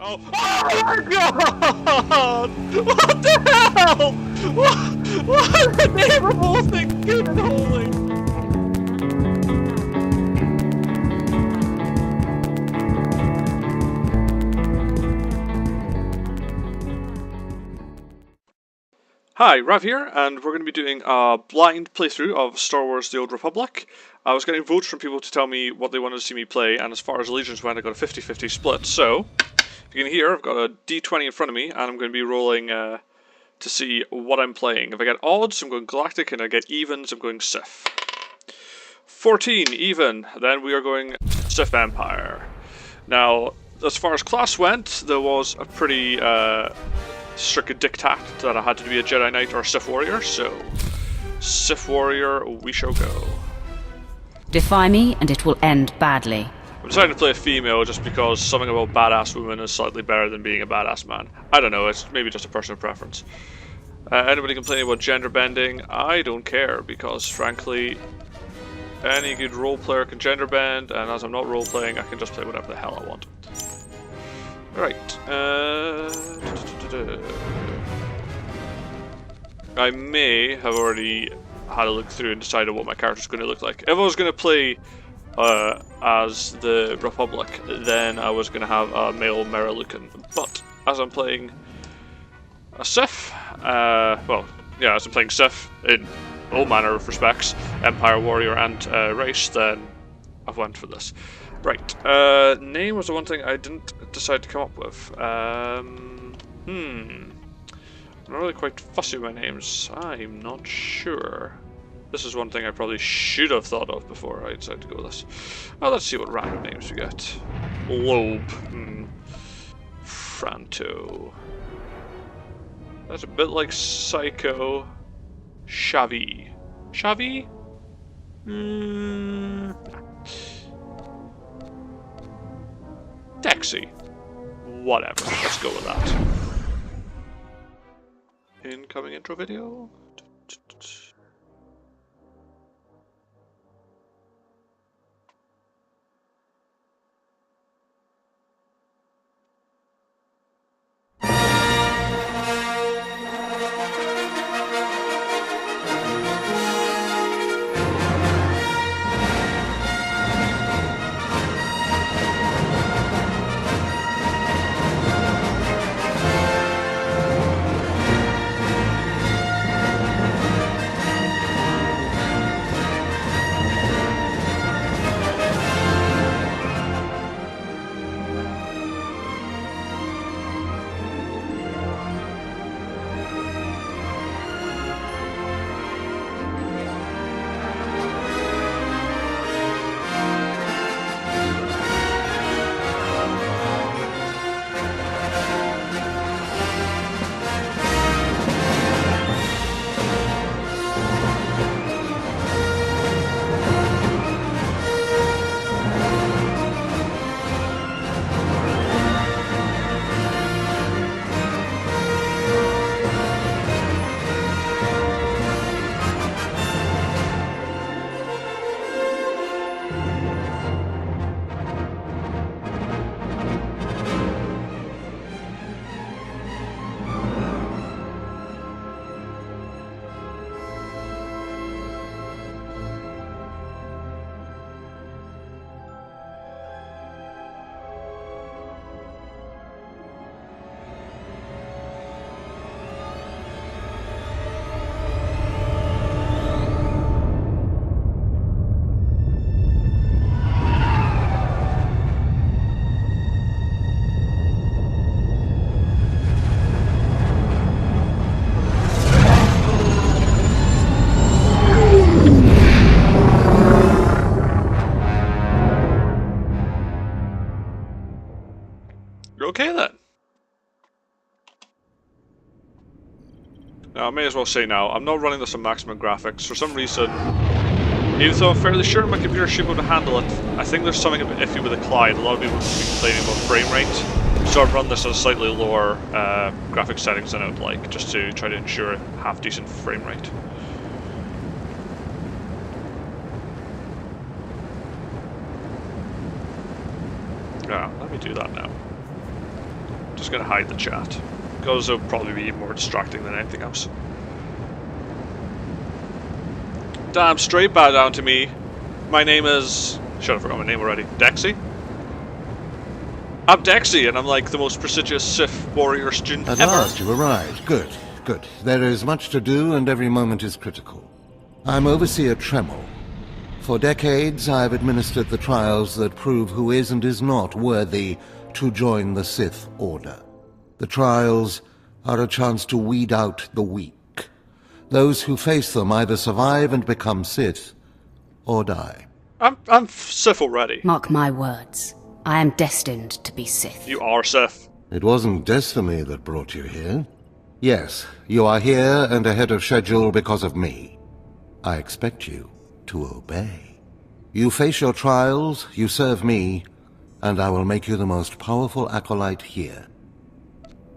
Oh, oh my god! What the hell? What in the name of all things good and holy? Hi, Rav here, and we're going to be doing a blind playthrough of Star Wars The Old Republic. I was getting votes from people to tell me what they wanted to see me play, and as far as Allegiance went, I got a 50-50 split. So, if you can hear, I've got a D20 in front of me, and I'm going to be rolling to see what I'm playing. If I get odds, I'm going Galactic, and I get evens, I'm going Sith. 14, even. Then we are going Sith Empire. Now, as far as class went, there was a pretty strict diktat that I had to be a Jedi Knight or a Sith Warrior, so Sith Warrior we shall go. Defy me and it will end badly. I'm deciding to play a female just because something about badass women is slightly better than being a badass man. I don't know, it's maybe just a personal preference. Anybody complaining about gender bending? I don't care, because frankly, any good role player can gender bend, and as I'm not role playing, I can just play whatever the hell I want. Right. I may have already had a look through and decided what my character's going to look like. If I was going to play as the Republic, then I was going to have a male Meralucan. But as I'm playing a Sith, well, yeah, as I'm playing Sith in all manner of respects, Empire, Warrior, and race, then I've went for this. Right, name was the one thing I didn't decide to come up with. I'm not really quite fussy with my names. I'm not sure. This is one thing I probably should have thought of before I decided to go with this. Well, let's see what random names we get. Loeb. Franto. That's a bit like Psycho. Xavi. Xavi? Dexy. Whatever. Let's go with that. Incoming intro video. Okay then. Now I may as well say now, I'm not running this on maximum graphics. For some reason, even though I'm fairly sure my computer should be able to handle it, I think there's something a bit iffy with the Clyde. A lot of people have been complaining about frame rate. So I've run this at a slightly lower graphics settings than I would like, just to try to ensure half decent frame rate. Yeah, let me do that now. Just gonna hide the chat, because it'll probably be more distracting than anything else. Damn straight, bow down to me. My name is... Should have forgotten my name already. Dexy? I'm Dexy, and I'm like the most prestigious Sith warrior student At ever. last, you arrived. Good, good. There is much to do, and every moment is critical. I'm Overseer Tremel. For decades, I've administered the trials that prove who is and is not worthy to join the Sith Order. The trials are a chance to weed out the weak. Those who face them either survive and become Sith, or die. I'm Sith already. Mark my words. I am destined to be Sith. You are Sith. It wasn't destiny that brought you here. Yes, you are here and ahead of schedule because of me. I expect you to obey. You face your trials, you serve me, and I will make you the most powerful acolyte here.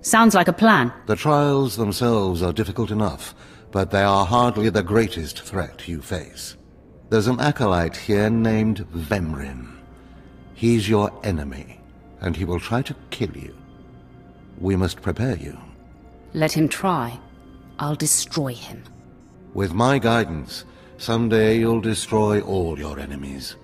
Sounds like a plan. The trials themselves are difficult enough, but they are hardly the greatest threat you face. There's an acolyte here named Vemrin. He's your enemy, and he will try to kill you. We must prepare you. Let him try. I'll destroy him. With my guidance, someday you'll destroy all your enemies.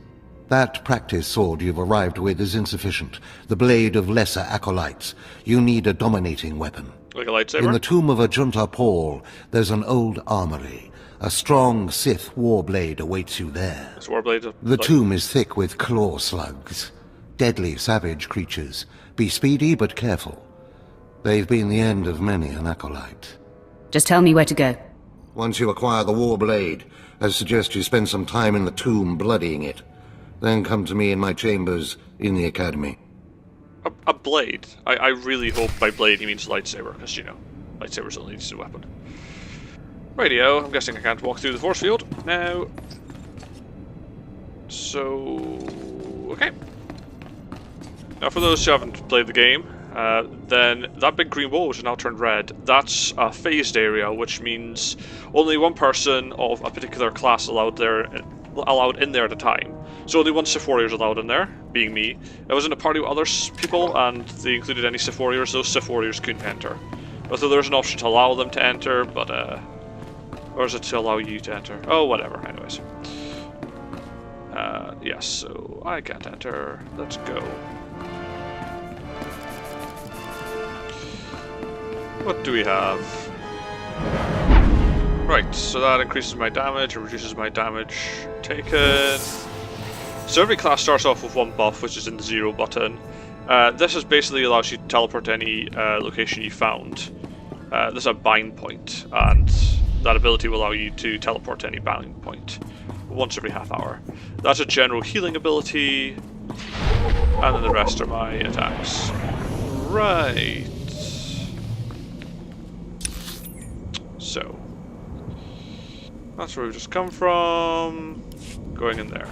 That practice sword you've arrived with is insufficient. The blade of lesser acolytes. You need a dominating weapon. Like a lightsaber? In the tomb of Ajunta Paul, there's an old armory. A strong Sith warblade awaits you there. This warblade. The tomb is thick with claw slugs. Deadly savage creatures. Be speedy but careful. They've been the end of many an acolyte. Just tell me where to go. Once you acquire the warblade, I suggest you spend some time in the tomb bloodying it. Then come to me in my chambers in the academy. A blade? I really hope by blade he means lightsaber, because, you know, lightsaber's only used a weapon. Radio, I'm guessing I can't walk through the force field now. So... okay. Now for those who haven't played the game, then that big green wall which is now turned red, that's a phased area, which means only one person of a particular class allowed in there at a time. So only one Sith warrior is allowed in there, being me. I was in a party with other people, and they included any Sith warriors. Those Sith warriors couldn't enter. Although there's an option to allow them to enter, but or is it to allow you to enter? Oh, whatever. Anyways. Yes, so I can't enter. Let's go. What do we have? Right, so that increases my damage and reduces my damage taken. So every class starts off with one buff, which is in the 0 button. This is basically allows you to teleport to any location you found. There's a bind point, and that ability will allow you to teleport to any bind point once every half hour. That's a general healing ability, and then the rest are my attacks. Right. So, that's where we've just come from, going in there.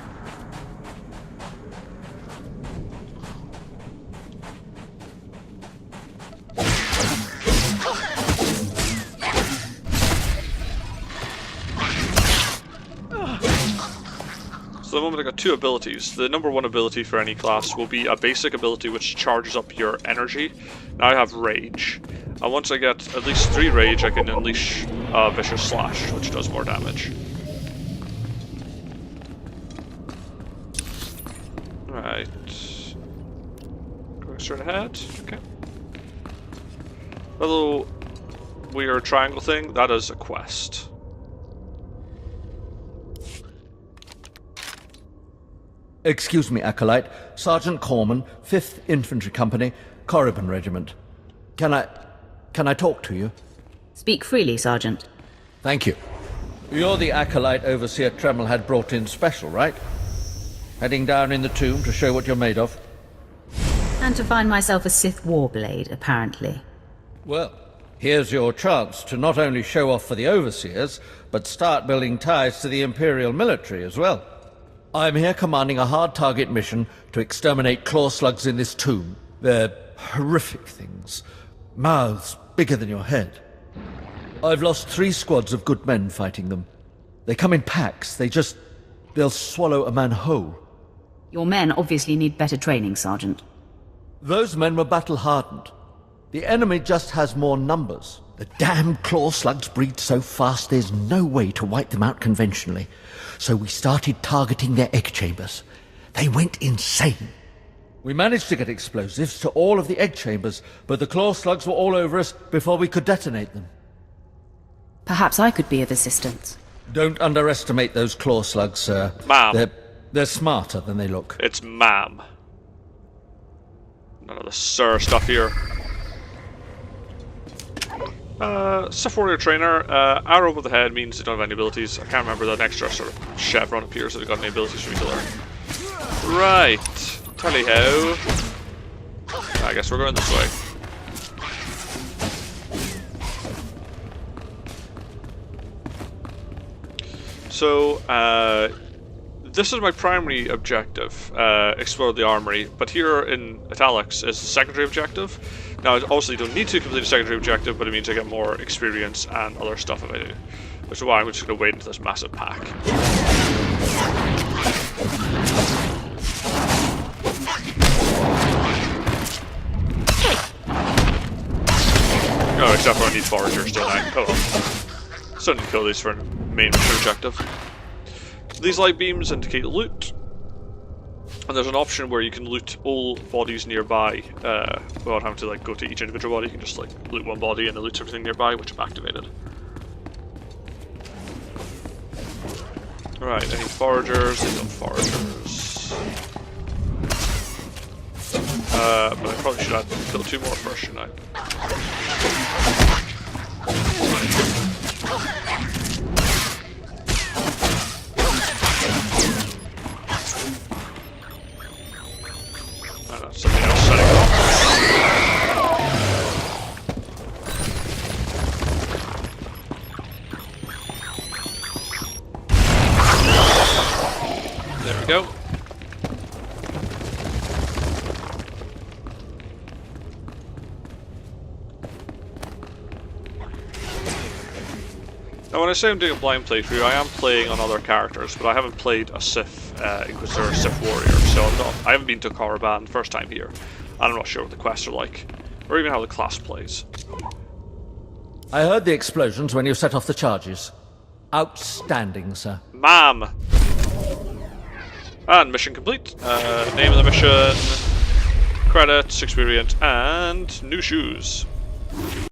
So the moment I got 2 abilities. The number 1 ability for any class will be a basic ability which charges up your energy. Now I have Rage. And once I get at least 3 Rage, I can unleash a Vicious Slash, which does more damage. Right. Going straight ahead. Okay. That little weird triangle thing, that is a quest. Excuse me, Acolyte. Sergeant Corman, 5th Infantry Company, Korriban Regiment. Can I talk to you? Speak freely, Sergeant. Thank you. You're the Acolyte Overseer Tremel had brought in special, right? Heading down in the tomb to show what you're made of? And to find myself a Sith warblade, apparently. Well, here's your chance to not only show off for the Overseers, but start building ties to the Imperial military as well. I'm here commanding a hard target mission to exterminate claw slugs in this tomb. They're horrific things. Mouths bigger than your head. I've lost 3 squads of good men fighting them. They come in packs. They'll swallow a man whole. Your men obviously need better training, Sergeant. Those men were battle-hardened. The enemy just has more numbers. The damn claw slugs breed so fast there's no way to wipe them out conventionally. So we started targeting their egg chambers. They went insane. We managed to get explosives to all of the egg chambers, but the claw slugs were all over us before we could detonate them. Perhaps I could be of assistance. Don't underestimate those claw slugs, sir. Ma'am. They're smarter than they look. It's ma'am. None of the sir stuff here. Sith Warrior Trainer, arrow above the head means they don't have any abilities. I can't remember that extra sort of chevron appears that they've got any abilities for me to learn. Right. Tally ho. I guess we're going this way. So, this is my primary objective, explore the armory, but here in italics is the secondary objective. Now, I obviously don't need to complete a secondary objective, but it means I get more experience and other stuff if I do. Which is why I'm just going to wade into this massive pack. Oh, except for I need foragers, don't I? Oh well. Still need to kill these for a main mission objective. These light beams indicate loot, and there's an option where you can loot all bodies nearby without having to like go to each individual body. You can just like loot one body and it loots everything nearby, which I've activated. Alright, any foragers? There's no foragers. But I probably should have killed 2 more first, shouldn't I? Something else setting off. There we go. Now when I say I'm doing a blind playthrough, I am playing on other characters, but I haven't played a Sith Inquisitor or Sith Warrior, so I haven't been to Korriban, first time here. I'm not sure what the quests are like, or even how the class plays. I heard the explosions when you set off the charges. Outstanding, sir. Ma'am! And mission complete. Name of the mission, credits, experience, and new shoes.